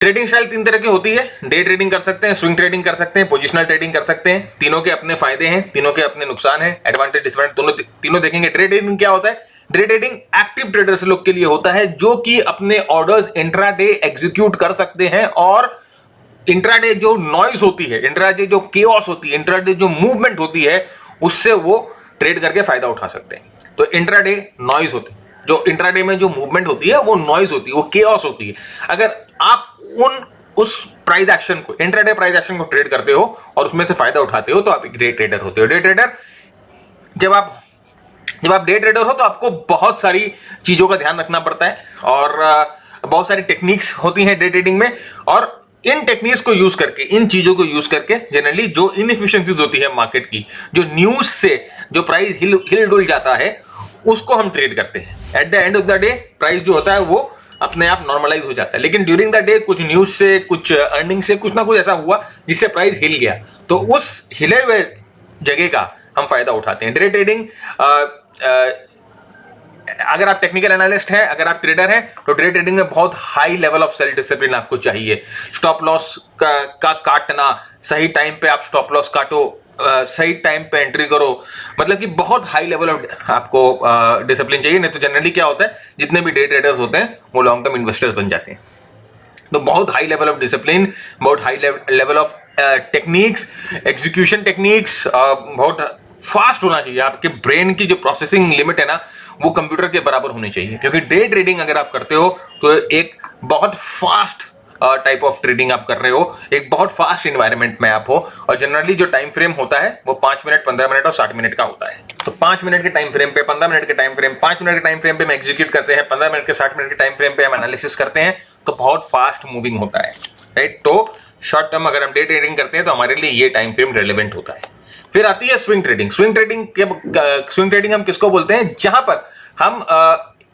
Trading style तीन तरह की होती है, डे ट्रेडिंग कर सकते हैं, स्विंग ट्रेडिंग कर सकते हैं, पोजिशनल ट्रेडिंग कर सकते हैं। तीनों के अपने फायदे हैं, तीनों के अपने नुकसान हैं, एडवांटेज डिसएडवांटेज तीनों देखेंगे। डे ट्रेडिंग क्या होता है? डे ट्रेडिंग एक्टिव ट्रेडर्स लोग के लिए होता है जो कि अपने ऑर्डर्स इंट्राडे एग्जीक्यूट कर सकते हैं और इंट्राडे जो नॉइज होती है, इंट्राडे जो केओस होती है, इंट्राडे जो मूवमेंट होती है, उससे वो ट्रेड करके फायदा उठा सकते हैं। तो इंट्राडे नॉइज होती है, जो इंट्राडे में जो मूवमेंट होती है वो नॉइज होती है, वो केओस होती है। अगर आप उस प्राइस एक्शन को, इंट्राडे प्राइस एक्शन को ट्रेड करते हो और उसमें से फायदा उठाते हो तो आप एक डे ट्रेडर होते हो। डे ट्रेडर जब आप डे ट्रेडर हो तो आपको बहुत सारी चीजों का ध्यान रखना पड़ता है और बहुत सारी टेक्निक्स होती हैं डे ट्रेडिंग में, और इन टेक्निक्स को यूज करके, इन चीजों को यूज करके जनरली जो इनएफिशिएंसीज होती है मार्केट की, जो न्यूज से जो प्राइस हिल डुल जाता है, उसको हम ट्रेड करते हैं। At the end of the day price जो होता है वो अपने आप नॉर्मलाइज हो जाता है, लेकिन ड्यूरिंग द डे कुछ न्यूज से, कुछ अर्निंग से, कुछ ना कुछ ऐसा हुआ जिससे प्राइस हिल गया, तो उस हिले हुए जगह का हम फायदा उठाते हैं। डे ट्रेडिंग, अगर आप टेक्निकल एनालिस्ट हैं, अगर आप ट्रेडर हैं, तो डे ट्रेडिंग में बहुत high level of self discipline आपको चाहिए। स्टॉप लॉस का काटना, सही टाइम पे आप स्टॉप लॉस काटो, सही टाइम पे एंट्री करो, मतलब कि बहुत हाई लेवल ऑफ आपको डिसिप्लिन चाहिए। नहीं तो जनरली क्या होता है, जितने भी डे ट्रेडर्स होते हैं वो लॉन्ग टर्म इन्वेस्टर्स बन जाते हैं। तो बहुत हाई लेवल ऑफ डिसिप्लिन, बहुत high level of techniques, execution techniques, बहुत फास्ट होना चाहिए। आपके ब्रेन की जो प्रोसेसिंग लिमिट है ना, वो कंप्यूटर के बराबर होनी चाहिए, क्योंकि डे ट्रेडिंग अगर आप करते हो तो एक बहुत फास्ट टाइप ऑफ ट्रेडिंग आप कर रहे हो, एक बहुत फास्ट इन्वायरमेंट में आप हो, और जनरली जो टाइम फ्रेम होता है वो 5 मिनट, 15 मिनट और 60 मिनट का होता है। तो 5 मिनट के टाइम फ्रेम पे, 15 मिनट के टाइम फ्रेम, 5 मिनट के टाइम फ्रेम पे हम एग्जीक्यूट करते हैं, 15 मिनट के 60 मिनट के टाइम फ्रेम पे हम एनालिसिस करते हैं, तो बहुत फास्ट मूविंग होता है, राइट। तो शॉर्ट टर्म अगर हम डे ट्रेडिंग करते हैं तो हमारे लिए ये टाइम फ्रेम रेलेवेंट होता है। फिर आती है स्विंग ट्रेडिंग। स्विंग ट्रेडिंग हम किसको बोलते हैं? जहां पर हम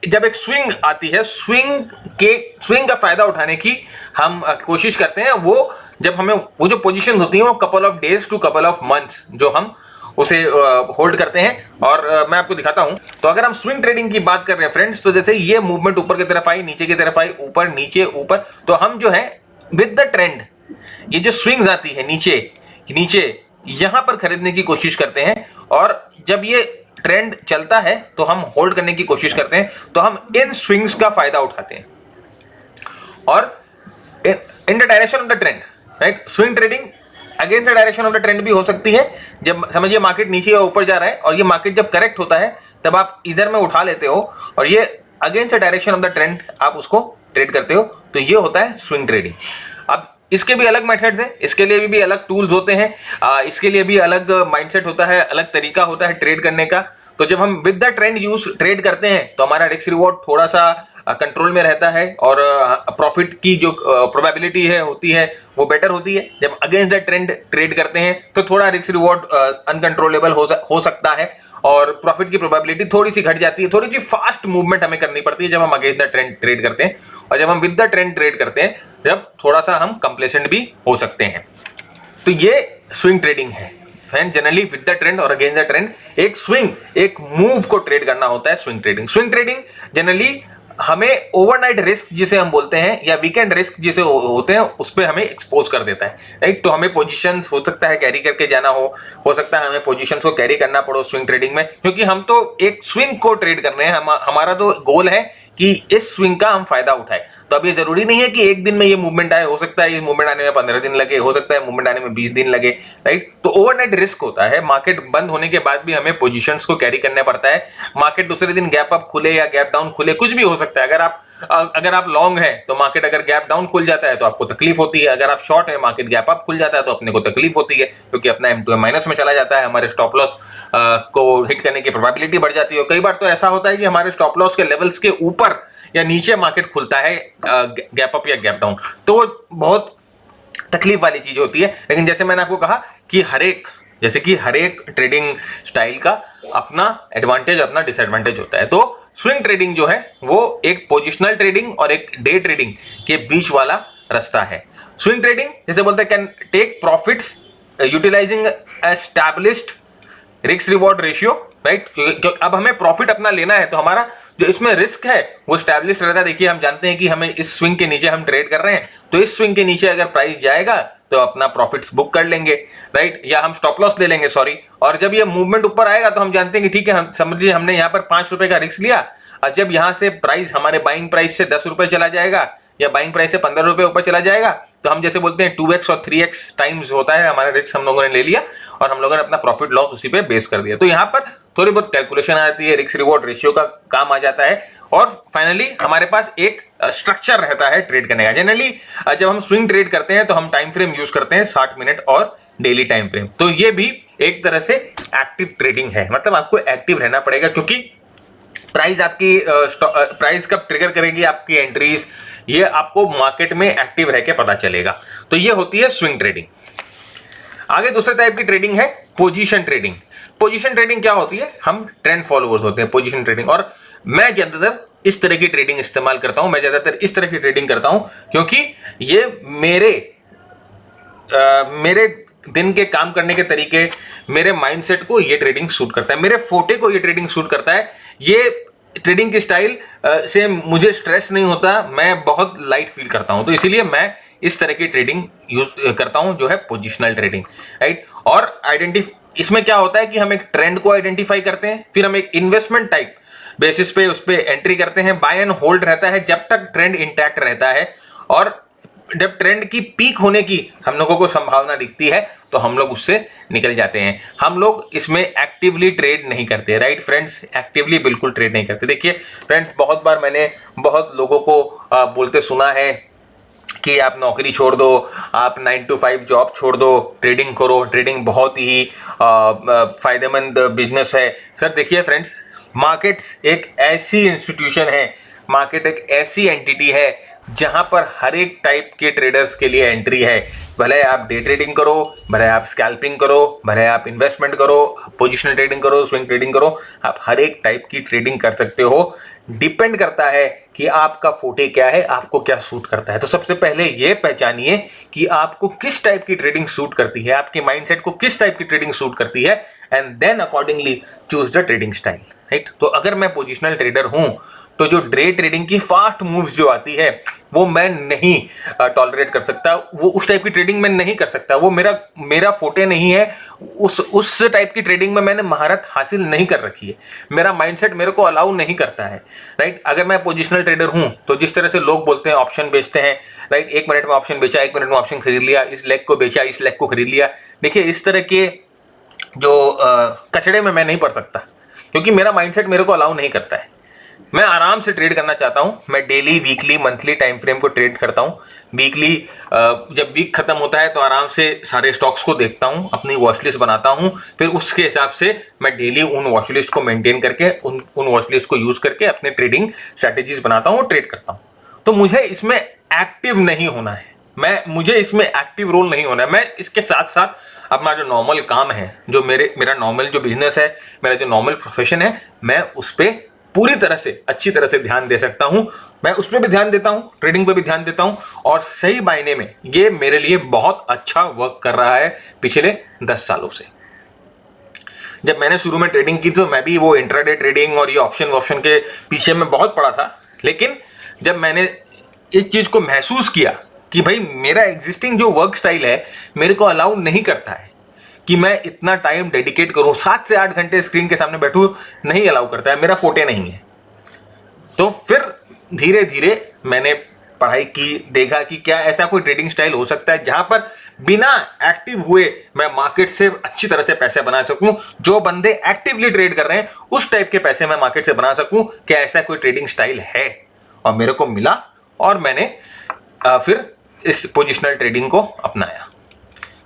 जब एक स्विंग आती है, स्विंग का फायदा उठाने की हम कोशिश करते हैं। वो जब हमें वो जो पोजीशंस होती हैं वो couple of days to couple of months जो हम उसे होल्ड करते हैं, और मैं आपको दिखाता हूं। तो अगर हम स्विंग ट्रेडिंग की बात कर रहे हैं फ्रेंड्स, तो जैसे ये मूवमेंट ऊपर की तरफ आई, नीचे की तरफ आई, ऊपर नीचे ऊपर, तो हम जो है विद द ट्रेंड, ये जो स्विंग्स आती है नीचे यहां पर खरीदने की कोशिश करते हैं, और जब ये ट्रेंड चलता है तो हम होल्ड करने की कोशिश करते हैं। तो हम इन स्विंग्स का फायदा उठाते हैं और in the direction of the trend, right. Swing trading against the direction of the trend भी हो सकती है। जब समझिए मार्केट नीचे या ऊपर जा रहा है और ये मार्केट जब करेक्ट होता है तब आप इधर में उठा लेते हो और ये against the direction of the trend आप उसको ट्रेड करते हो, तो ये होता है स्विंग ट्रेडिंग। अब इसके भी अलग मेथड्स हैं, इसके लिए भी अलग टूल्स होते हैं, इसके लिए भी अलग माइंडसेट होता है, अलग तरीका होता है ट्रेड करने का। तो जब हम with the trend use trade करते हैं तो हमारा रिस्क रिवॉर्ड थोड़ा सा कंट्रोल में रहता है और प्रॉफिट की जो प्रोबेबिलिटी होती है वो बेटर होती है। जब अगेंस्ट द ट्रेंड ट्रेड करते हैं तो थोड़ा रिस्क रिवॉर्ड अनकंट्रोलेबल हो सकता है और प्रॉफिट की प्रोबेबिलिटी थोड़ी सी घट जाती है। थोड़ी सी फास्ट मूवमेंट हमें करनी पड़ती है जब हम अगेंस्ट द ट्रेंड ट्रेड करते हैं, और जब हम विद द ट्रेंड ट्रेड करते हैं जब थोड़ा सा हम कंप्लेसेंट भी हो सकते हैं। तो ये स्विंग ट्रेडिंग है। जनरली विद द ट्रेंड और अगेंस्ट द ट्रेंड एक स्विंग, एक मूव को ट्रेड करना होता है swing trading. Swing trading generally हमें ओवरनाइट रिस्क जिसे हम बोलते हैं या वीकेंड रिस्क जिसे होते हैं उस पर हमें एक्सपोज कर देता है, राइट। तो हमें पोजीशंस हो सकता है कैरी करके जाना हो सकता है हमें पोजीशंस को कैरी करना पड़ो स्विंग ट्रेडिंग में, क्योंकि हम तो एक स्विंग को ट्रेड कर रहे हैं। हमारा तो गोल है कि इस स्विंग का हम फायदा उठाए। तो अब ये जरूरी नहीं है कि एक दिन में ये मूवमेंट आए, हो सकता है ये मूवमेंट आने में 15 दिन लगे, हो सकता है मूवमेंट आने में 20 दिन लगे, राइट। तो ओवरनाइट रिस्क होता है। मार्केट बंद होने के बाद भी हमें पोजीशंस को कैरी करना पड़ता है। मार्केट दूसरे दिन गैप अप खुले या गैप डाउन खुले, कुछ भी हो सकता है। अगर आप लॉन्ग है तो मार्केट अगर गैप डाउन खुल जाता है तो आपको तकलीफ होती है। अगर आप शॉर्ट है, मार्केट गैप अप खुल जाता है तो अपने को तकलीफ होती है, क्योंकि अपना M2M माइनस में चला जाता है, हमारे स्टॉप लॉस को हिट करने की प्रोबेबिलिटी बढ़ जाती है। कई बार तो ऐसा होता है कि हमारे स्टॉप लॉस के लेवल्स के ऊपर या नीचे मार्केट खुलता है गैप अप या गैप डाउन, तो वो बहुत तकलीफ वाली चीज होती है। लेकिन जैसे मैंने आपको कहा कि हर एक ट्रेडिंग स्टाइल का अपना एडवांटेज, अपना डिसएडवांटेज होता है। तो स्विंग ट्रेडिंग जो है वो एक पोजिशनल ट्रेडिंग और एक डे ट्रेडिंग के बीच वाला रास्ता है। स्विंग ट्रेडिंग जैसे बोलते हैं can take profits utilizing established risk reward ratio, right. अब हमें प्रॉफिट अपना लेना है तो हमारा जो इसमें रिस्क है वो स्टैब्लिश रहता है। देखिए हम जानते हैं कि हमें इस स्विंग के नीचे हम ट्रेड कर रहे हैं, तो इस स्विंग के नीचे अगर प्राइस जाएगा तो अपना प्रॉफिट्स बुक कर लेंगे, राइट, या हम स्टॉप लॉस ले लेंगे, सॉरी। और जब ये मूवमेंट ऊपर आएगा तो हम जानते हैं कि ठीक है, हम समझिए हमने यहाँ पर 5 रुपए का रिस्क लिया, और जब यहाँ से प्राइस हमारे बाइंग प्राइस से 10 रुपए चला जाएगा या बाइंग प्राइस से 15 रुपए ऊपर चला जाएगा, तो हम जैसे बोलते हैं 2x और 3x टाइम्स होता है हमारा रिस्क, हम लोगों ने ले लिया और हम लोगों ने अपना प्रॉफिट लॉस उसी पे बेस कर दिया। तो यहाँ पर थोड़ी बहुत कैलकुलेशन आती है, रिस्क रिवॉर्ड रेशियो का काम आ जाता है, और फाइनली हमारे पास एक स्ट्रक्चर रहता है ट्रेड करने का। जनरली जब हम स्विंग ट्रेड करते हैं तो हम टाइम फ्रेम यूज करते हैं 60 मिनट और डेली टाइम फ्रेम। तो ये भी एक तरह से एक्टिव ट्रेडिंग है, मतलब आपको एक्टिव रहना पड़ेगा, क्योंकि प्राइस आपकी प्राइस कब ट्रिगर करेगी आपकी एंट्रीज, ये आपको मार्केट में एक्टिव रह के पता चलेगा। तो ये होती है स्विंग ट्रेडिंग। आगे दूसरे टाइप की ट्रेडिंग है पोजीशन ट्रेडिंग। पोजीशन ट्रेडिंग क्या होती है? हम ट्रेंड फॉलोअर्स होते हैं पोजीशन ट्रेडिंग, और मैं ज्यादातर इस तरह की ट्रेडिंग इस्तेमाल करता हूं, मैं ज्यादातर इस तरह की ट्रेडिंग करता हूं, क्योंकि ये मेरे दिन के काम करने के तरीके, मेरे माइंडसेट को ये ट्रेडिंग सूट करता है, मेरे फोटे को ये ट्रेडिंग सूट करता है। ये ट्रेडिंग की स्टाइल से मुझे स्ट्रेस नहीं होता, मैं बहुत लाइट फील करता हूं, तो इसीलिए मैं इस तरह की ट्रेडिंग यूज करता हूं, जो है पोजिशनल ट्रेडिंग, राइट। और इसमें क्या होता है कि हम एक ट्रेंड को आइडेंटिफाई करते हैं, फिर हम एक इन्वेस्टमेंट टाइप बेसिस पे उस पे एंट्री करते हैं। बाय एंड होल्ड रहता है जब तक ट्रेंड इंटैक्ट रहता है, और जब ट्रेंड की पीक होने की हम लोगों को संभावना दिखती है तो हम लोग उससे निकल जाते हैं। हम लोग इसमें एक्टिवली ट्रेड नहीं करते, राइट फ्रेंड्स, एक्टिवली बिल्कुल ट्रेड नहीं करते। देखिए फ्रेंड्स, बहुत बार मैंने बहुत लोगों को बोलते सुना है कि आप नौकरी छोड़ दो, आप 9 to 5 जॉब छोड़ दो, ट्रेडिंग करो, ट्रेडिंग बहुत ही फायदेमंद बिजनेस है। सर देखिए फ्रेंड्स, मार्केट्स एक ऐसी इंस्टीट्यूशन है, मार्केट एक ऐसी एंटिटी है जहां पर हर एक टाइप के ट्रेडर्स के लिए एंट्री है। भले आप डे ट्रेडिंग करो, भले आप स्कैल्पिंग करो, भले आप इन्वेस्टमेंट करो, पोजिशनल ट्रेडिंग करो, स्विंग ट्रेडिंग करो, आप हर एक टाइप की ट्रेडिंग कर सकते हो। डिपेंड करता है कि आपका फोटे क्या है, आपको क्या सूट करता है। तो सबसे पहले ये पहचानिए कि आपको किस टाइप की ट्रेडिंग सूट करती है, आपके माइंडसेट को किस टाइप की ट्रेडिंग सूट करती है, and then accordingly choose the trading style, right. तो अगर मैं पोजिशनल ट्रेडर हूं तो जो डे ट्रेडिंग की फास्ट मूव्स जो आती है वो मैं नहीं टॉलरेट कर सकता, वो उस टाइप की ट्रेडिंग में नहीं कर सकता, वो मेरा फोटे नहीं है, उस टाइप की ट्रेडिंग में मैंने महारत हासिल नहीं कर रखी है, मेरा माइंडसेट मेरे को अलाउ नहीं करता है, राइट। अगर मैं पोजिशनल ट्रेडर हूं तो जिस तरह से लोग बोलते हैं ऑप्शन बेचते हैं, राइट, 1 मिनट में ऑप्शन बेचा, 1 मिनट में ऑप्शन खरीद लिया, इस लेग को बेचा, इस लेग को खरीद लिया। देखिए इस तरह के जो कचड़े में मैं नहीं पड़ सकता, क्योंकि मेरा माइंडसेट मेरे को अलाउ नहीं करता है। मैं आराम से ट्रेड करना चाहता हूं, मैं daily, weekly, monthly time frame को ट्रेड करता हूं। वीकली जब वीक खत्म होता है तो आराम से सारे स्टॉक्स को देखता हूं, अपनी वॉच लिस्ट बनाता हूं, फिर उसके हिसाब से मैं डेली उन वॉच लिस्ट को मेंटेन करके, उन वॉच लिस्ट को यूज करके अपने ट्रेडिंग स्ट्रैटेजीज बनाता हूं और ट्रेड करता हूं। तो मुझे इसमें एक्टिव नहीं होना है, मुझे इसमें एक्टिव रोल नहीं होना है। मैं इसके साथ साथ अपना जो नॉर्मल काम है, जो मेरा नॉर्मल जो बिजनेस है, मेरा जो नॉर्मल प्रोफेशन है, मैं उस पर पूरी तरह से अच्छी तरह से ध्यान दे सकता हूं। मैं उस पर भी ध्यान देता हूं, ट्रेडिंग पे भी ध्यान देता हूं, और सही मायने में ये मेरे लिए बहुत अच्छा वर्क कर रहा है पिछले 10 सालों से। जब मैंने शुरू में ट्रेडिंग की तो मैं भी वो इंट्राडे ट्रेडिंग और ये ऑप्शन के पीछे में बहुत पड़ा था, लेकिन जब मैंने इस चीज को महसूस किया कि भाई मेरा एग्जिस्टिंग जो वर्क स्टाइल है मेरे को अलाउ नहीं करता है कि मैं इतना टाइम डेडिकेट करूं, 7 से 8 घंटे स्क्रीन के सामने बैठूं, नहीं अलाउ करता है, मेरा फोटे नहीं है। तो फिर धीरे धीरे मैंने पढ़ाई की, देखा कि क्या ऐसा कोई ट्रेडिंग स्टाइल हो सकता है जहां पर बिना एक्टिव हुए मैं मार्केट से अच्छी तरह से पैसे बना सकूं। जो बंदे एक्टिवली ट्रेड कर रहे हैं उस टाइप के पैसे मैं मार्केट से बना सकूं, क्या ऐसा कोई ट्रेडिंग स्टाइल है? और मेरे को मिला, और मैंने फिर इस पोजिशनल ट्रेडिंग को अपनाया।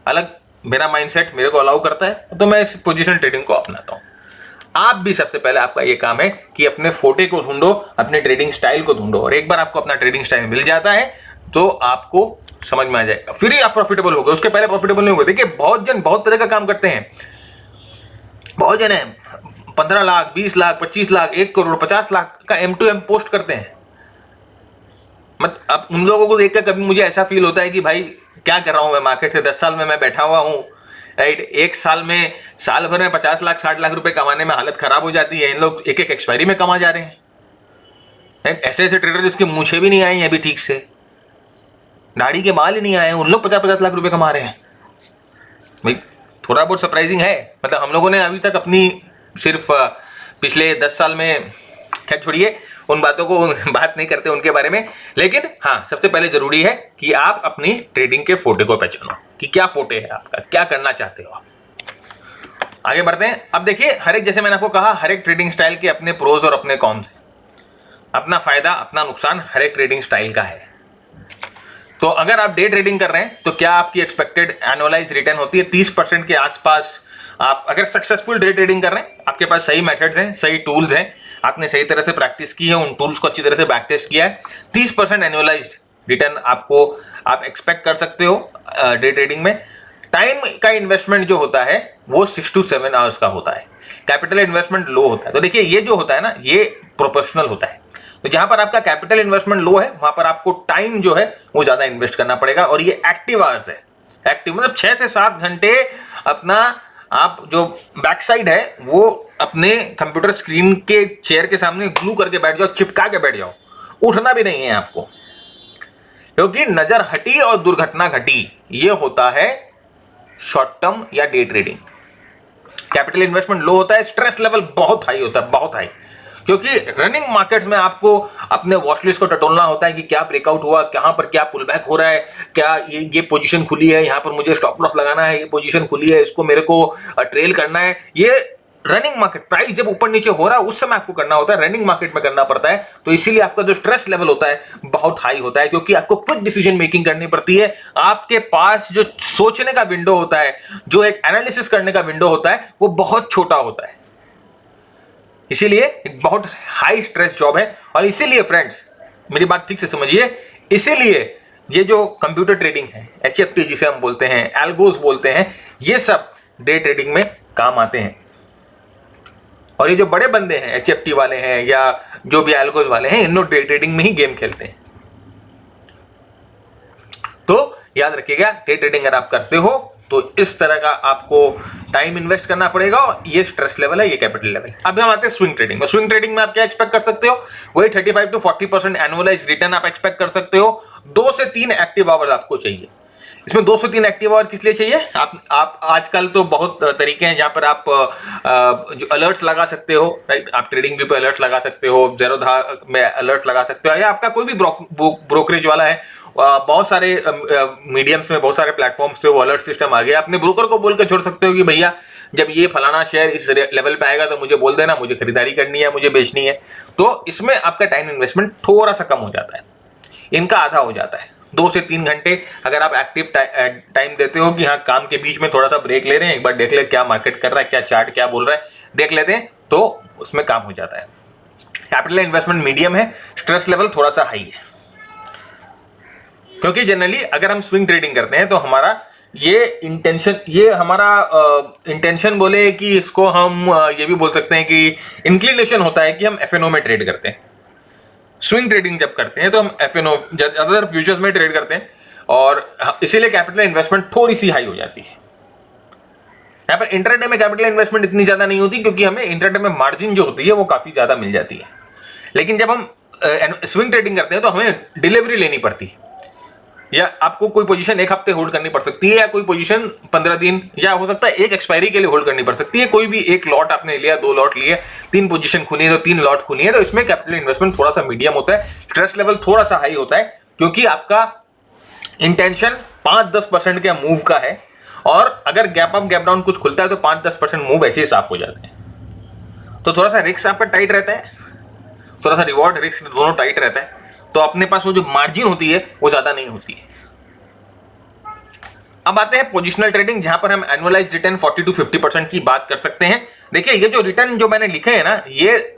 अलग मेरा माइंडसेट मेरे को अलाउ करता है तो मैं इस पोजीशनल ट्रेडिंग को अपनाता हूं। आप भी सबसे पहले आपका ये काम है कि अपने फोटे को ढूंढो, अपने ट्रेडिंग स्टाइल को ढूंढो, और एक बार आपको अपना ट्रेडिंग स्टाइल मिल जाता है तो आपको समझ में आ जाएगा, फिर ही आप प्रॉफिटेबल हो गए, उसके पहले प्रॉफिटेबल नहीं हो गए। देखिए बहुत जन बहुत तरह का काम करते हैं, बहुत जन है 15 लाख, 20 लाख, 25 लाख, 1 करोड़, 50 लाख का M2M पोस्ट करते हैं। अब उन लोगों को देखकर कभी मुझे ऐसा फील होता है कि भाई क्या कर रहा हूं मैं, मार्केट से 10 साल में मैं बैठा हुआ हूं, राइट। एक साल भर में 50 लाख 60 लाख रुपए कमाने में हालत खराब हो जाती है, इन लोग एक एक्सपायरी में कमा जा रहे हैं। ऐसे ऐसे ट्रेडर जिसके मूछे भी नहीं आए हैं अभी ठीक से, दाढ़ी के बाल ही नहीं आए, उन लोग 50-50 लाख रुपए कमा रहे हैं भाई। थोड़ा बहुत सरप्राइजिंग है। मतलब हम लोगों ने अभी तक अपनी सिर्फ पिछले 10 साल में, खैर छोड़िए उन बातों को, बात नहीं करते उनके बारे में। लेकिन हाँ, सबसे पहले जरूरी है कि आप अपनी ट्रेडिंग के फोटे को पहचानो कि क्या फोटे है आपका, क्या करना चाहते हो आप। आगे बढ़ते हैं। अब देखिए, हर एक, जैसे मैंने आपको कहा, हर एक ट्रेडिंग स्टाइल के अपने प्रोज और अपने कॉन्स हैं, अपना फायदा अपना नुकसान हर एक ट्रेडिंग स्टाइल का है। तो अगर आप डे ट्रेडिंग कर रहे हैं तो क्या आपकी एक्सपेक्टेड एनुअलाइज रिटर्न होती है 30% के आसपास। आप अगर सक्सेसफुल डे ट्रेडिंग कर रहे हैं, आपके पास सही मेथड्स हैं, सही टूल्स हैं, आपने सही तरह से प्रैक्टिस की है, उन टूल्स को अच्छी तरह से बैक टेस्ट किया है, 30% एनुअलाइज्ड रिटर्न आपको आप एक्सपेक्ट कर सकते हो डे ट्रेडिंग में। टाइम का इन्वेस्टमेंट जो होता है वो 6 to 7 आवर्स का होता है, कैपिटल इन्वेस्टमेंट लो होता है। तो देखिए, ये जो होता है ना, ये प्रोपोर्शनल होता है। तो जहां पर आपका कैपिटल इन्वेस्टमेंट लो है, वहां पर आपको टाइम जो है वो ज्यादा इन्वेस्ट करना पड़ेगा। और ये एक्टिव आवर्स है, एक्टिव मतलब 6 से 7 घंटे अपना आप जो बैक साइड है वो अपने कंप्यूटर स्क्रीन के चेयर के सामने ग्लू करके बैठ जाओ, चिपका के बैठ जाओ, उठना भी नहीं है आपको, क्योंकि नजर हटी और दुर्घटना घटी। ये होता है शॉर्ट टर्म या डे ट्रेडिंग। कैपिटल इन्वेस्टमेंट लो होता है, स्ट्रेस लेवल बहुत हाई होता है, बहुत हाई, क्योंकि रनिंग मार्केट्स में आपको अपने वॉच लिस्ट को टटोलना होता है कि क्या ब्रेकआउट हुआ, कहां पर क्या पुल बैक हो रहा है, क्या ये पोजीशन खुली है, यहां पर मुझे स्टॉप लॉस लगाना है, ये पोजीशन खुली है, इसको मेरे को ट्रेल करना है। ये रनिंग मार्केट, प्राइस जब ऊपर नीचे हो रहा है उस समय आपको करना होता है, रनिंग मार्केट में करना पड़ता है। तो इसीलिए आपका जो स्ट्रेस लेवल होता है बहुत हाई होता है, क्योंकि आपको क्विक डिसीजन मेकिंग करनी पड़ती है। आपके पास जो सोचने का विंडो होता है, जो एक एनालिसिस करने का विंडो होता है, वो बहुत छोटा होता है। इसीलिए एक बहुत हाई स्ट्रेस जॉब है। और इसीलिए फ्रेंड्स, मेरी बात ठीक से समझिए, इसीलिए ये जो कंप्यूटर ट्रेडिंग है, HFT जिसे हम बोलते हैं, एल्गोस बोलते हैं, ये सब डे ट्रेडिंग में काम आते हैं। और ये जो बड़े बंदे हैं, HFT वाले हैं या जो भी एल्गोस वाले हैं, इन लोग डे ट्रेडिंग में ही गेम खेलते हैं। तो याद रखिएगा, डे ट्रेडिंग अगर आप करते हो तो इस तरह का आपको टाइम इन्वेस्ट करना पड़ेगा। और ये स्ट्रेस लेवल है, ये कैपिटल लेवल है। अब हम आते हैं स्विंग ट्रेडिंग में। स्विंग ट्रेडिंग में आप क्या एक्सपेक्ट कर सकते हो? वही 35 to 40% एनुअलाइज रिटर्न आप एक्सपेक्ट कर सकते हो। 2 से 3 एक्टिव आवर्स आपको चाहिए। इसमें 2 से 3 एक्टिव आवर किस लिए चाहिए? आप आजकल तो बहुत तरीके हैं जहां पर आप जो अलर्ट्स लगा सकते हो, राइट? आप ट्रेडिंग व्यू पे अलर्ट्स लगा सकते हो, ज़ेरोधा में अलर्ट लगा सकते हो, या आपका कोई भी ब्रोकरेज वाला है, बहुत सारे मीडियम्स में, बहुत सारे प्लेटफॉर्म्स पे वो अलर्ट सिस्टम आ गया। अपने ब्रोकर को बोल के छोड़ सकते हो कि भैया जब ये फलाना शेयर इस लेवल पे आएगा तो मुझे बोल देना, मुझे खरीदारी करनी है, मुझे बेचनी है। तो इसमें आपका टाइम इन्वेस्टमेंट थोड़ा सा कम हो जाता है, इनका आधा हो जाता है। 2 से 3 घंटे अगर आप एक्टिव टाइम देते हो कि हाँ काम के बीच में थोड़ा सा ब्रेक ले रहे हैं, एक बार देख ले क्या मार्केट कर रहा है, क्या चार्ट क्या बोल रहा है, देख लेते हैं, तो उसमें काम हो जाता है। कैपिटल इन्वेस्टमेंट मीडियम है, स्ट्रेस लेवल थोड़ा सा हाई है, क्योंकि जनरली अगर हम स्विंग ट्रेडिंग करते हैं तो हमारा ये इंटेंशन बोले कि इसको हम ये भी बोल सकते हैं कि इंक्लिनेशन होता है कि हम FNO में ट्रेड करते हैं। स्विंग ट्रेडिंग जब करते हैं तो हम FNO ज्यादातर फ्यूचर्स में ट्रेड करते हैं, और इसीलिए कैपिटल इन्वेस्टमेंट थोड़ी सी हाई हो जाती है। यहाँ पर इंट्राडे में कैपिटल इन्वेस्टमेंट इतनी ज्यादा नहीं होती, क्योंकि हमें इंट्राडे में मार्जिन जो होती है वो काफी ज्यादा मिल जाती है। लेकिन जब हम स्विंग ट्रेडिंग करते हैं तो हमें डिलीवरी लेनी पड़ती है, या आपको कोई पोजीशन 1 हफ्ते होल्ड करनी पड़ सकती है, या कोई पोजीशन 15 दिन, या हो सकता है एक एक्सपायरी के लिए होल्ड करनी पड़ सकती है। कोई भी एक लॉट आपने लिया, 2 लॉट लिए, 3 पोजीशन खुली है तो 3 लॉट खुली है, तो इसमें कैपिटल इन्वेस्टमेंट थोड़ा सा मीडियम होता है, स्ट्रेस लेवल थोड़ा सा हाई होता है, क्योंकि आपका इंटेंशन 5-10% के मूव का है। और अगर गैप अप गैप डाउन कुछ खुलता है तो 5-10% मूव ऐसे ही साफ हो जाते हैं। तो थोड़ा सा रिस्क आपका टाइट रहता है, थोड़ा सा रिवॉर्ड रिस्क दोनों टाइट रहता है, तो अपने पास वो जो मार्जिन होती है वो ज्यादा नहीं होती है। अब आते हैं पोजिशनल ट्रेडिंग, जहां पर हम एनुअलाइज्ड रिटर्न 40 to 50% की बात कर सकते हैं। देखिए, ये जो रिटर्न जो मैंने लिखे हैं ना, ये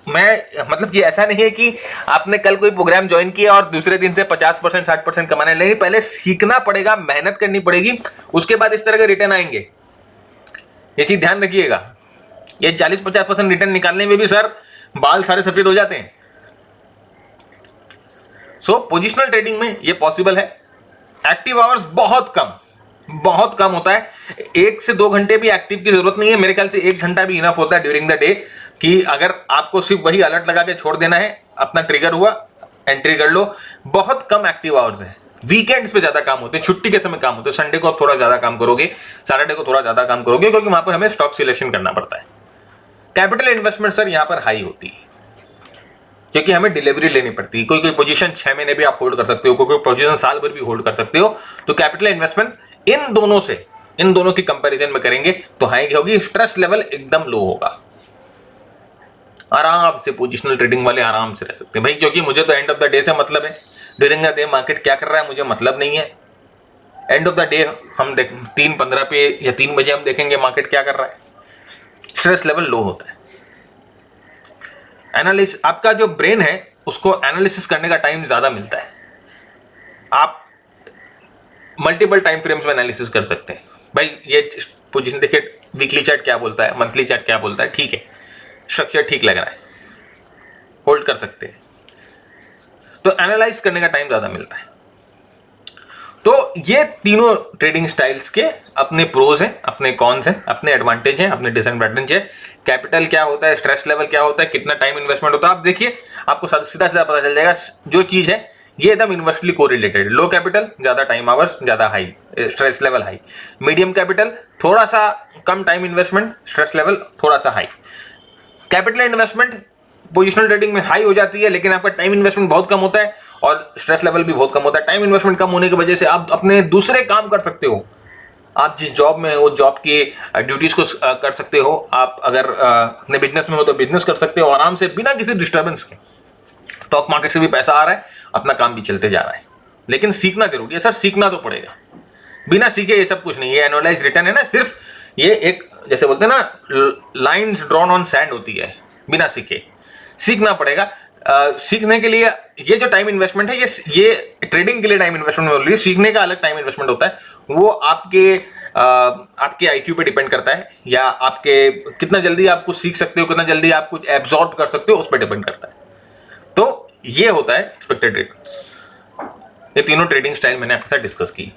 मैं मतलब ये ऐसा नहीं है कि आपने कल कोई प्रोग्राम ज्वाइन किया और दूसरे दिन से 50% 60% कमाने नहीं, पहले सीखना पड़ेगा, मेहनत करनी पड़ेगी, उसके बाद इस तरह के रिटर्न आएंगे। ये चीज ध्यान रखिएगा। ये 40-50% रिटर्न निकालने में भी सर बाल सारे सफेद हो जाते हैं। सो पोजिशनल ट्रेडिंग में ये पॉसिबल है। एक्टिव आवर्स बहुत कम होता है, 1 से 2 घंटे भी एक्टिव की जरूरत नहीं है। मेरे ख्याल से 1 घंटा भी इनफ होता है ड्यूरिंग द डे। कि अगर आपको सिर्फ वही अलर्ट लगा के छोड़ देना है, अपना ट्रिगर हुआ एंट्री कर लो। बहुत कम एक्टिव आवर्स है, वीकेंड्स पे ज्यादा काम होते हैं, छुट्टी के समय काम होते हैं, संडे को आप थोड़ा ज्यादा काम करोगे, सैटरडे को थोड़ा ज्यादा काम करोगे, क्योंकि वहां पर हमें स्टॉक सिलेक्शन करना पड़ता है। कैपिटल इन्वेस्टमेंट सर यहां पर हाई होती है, क्योंकि हमें डिलीवरी लेनी पड़ती है। कोई कोई पोजीशन 6 महीने भी आप होल्ड कर सकते हो, कोई कोई पोजीशन साल भर भी होल्ड कर सकते हो। तो कैपिटल इन्वेस्टमेंट इन दोनों की कंपैरिजन में करेंगे तो हाई होगी, स्ट्रेस लेवल एकदम लो होगा। आराम से पोजिशनल ट्रेडिंग वाले आराम से रह सकते हैं भाई, क्योंकि मुझे तो एंड ऑफ द डे से मतलब है। ड्यूरिंग द डे मार्केट क्या कर रहा है मुझे मतलब नहीं है। एंड ऑफ द डे हम 3:15 पे या 3 बजे हम देखेंगे मार्केट क्या कर रहा है। स्ट्रेस लेवल लो होता है। एनालिसिस, आपका जो ब्रेन है उसको एनालिसिस करने का टाइम ज्यादा मिलता है। आप मल्टीपल टाइम फ्रेम्स में एनालिसिस कर सकते हैं। भाई ये पोजीशन देखिए, वीकली चार्ट क्या बोलता है, मंथली चार्ट क्या बोलता है, ठीक है, स्ट्रक्चर ठीक लग रहा है, होल्ड कर सकते हैं। तो एनालाइज करने का टाइम ज्यादा मिलता है। तो ये तीनों ट्रेडिंग स्टाइल्स के अपने प्रोज हैं, अपने कॉन्स हैं, अपने एडवांटेज हैं, अपने डिसएडवांटेज है। कैपिटल क्या होता है, स्ट्रेस लेवल क्या होता है, कितना टाइम इन्वेस्टमेंट होता है, आप देखिए आपको सीधा सीधा पता चल जाएगा। जो चीज है ये एकदम इन्वर्सली कोरिलेटेड। लो कैपिटल ज्यादा टाइम आवर्स, ज्यादा high stress level high. Medium capital थोड़ा सा कम टाइम इन्वेस्टमेंट, स्ट्रेस लेवल थोड़ा सा high. Capital investment positional trading में हाई हो जाती है, लेकिन आपका टाइम इन्वेस्टमेंट बहुत कम होता है और स्ट्रेस लेवल भी बहुत कम होता है। टाइम इन्वेस्टमेंट कम होने की वजह से आप अपने दूसरे काम कर सकते हो। आप जिस जॉब में हो जॉब की ड्यूटीज को कर सकते हो। आप अगर अपने बिजनेस में हो तो बिजनेस कर सकते हो आराम से बिना किसी डिस्टर्बेंस के। स्टॉक मार्केट से भी पैसा आ रहा है, अपना काम भी चलते जा रहा है। लेकिन सीखना जरूरी है सर, सीखना तो पड़ेगा। बिना सीखे ये सब कुछ नहीं है। एनालाइज रिटर्न है ना, सिर्फ ये एक जैसे बोलते हैं ना लाइंस ड्रॉन ऑन सैंड होती है, बिना सीखे। सीखना पड़ेगा। सीखने के लिए ये जो टाइम इन्वेस्टमेंट है ये ट्रेडिंग के लिए टाइम इन्वेस्टमेंट हो रही है, सीखने का अलग टाइम इन्वेस्टमेंट होता है। वो आपके आईक्यू पे डिपेंड करता है, या आपके कितना जल्दी आप कुछ सीख सकते हो, कितना जल्दी आप कुछ एब्जॉर्ब कर सकते हो, उस पर डिपेंड करता है। तो ये होता है एक्सपेक्टेड रिटर्न्स। ये तीनों ट्रेडिंग स्टाइल मैंने आपके साथ डिस्कस की।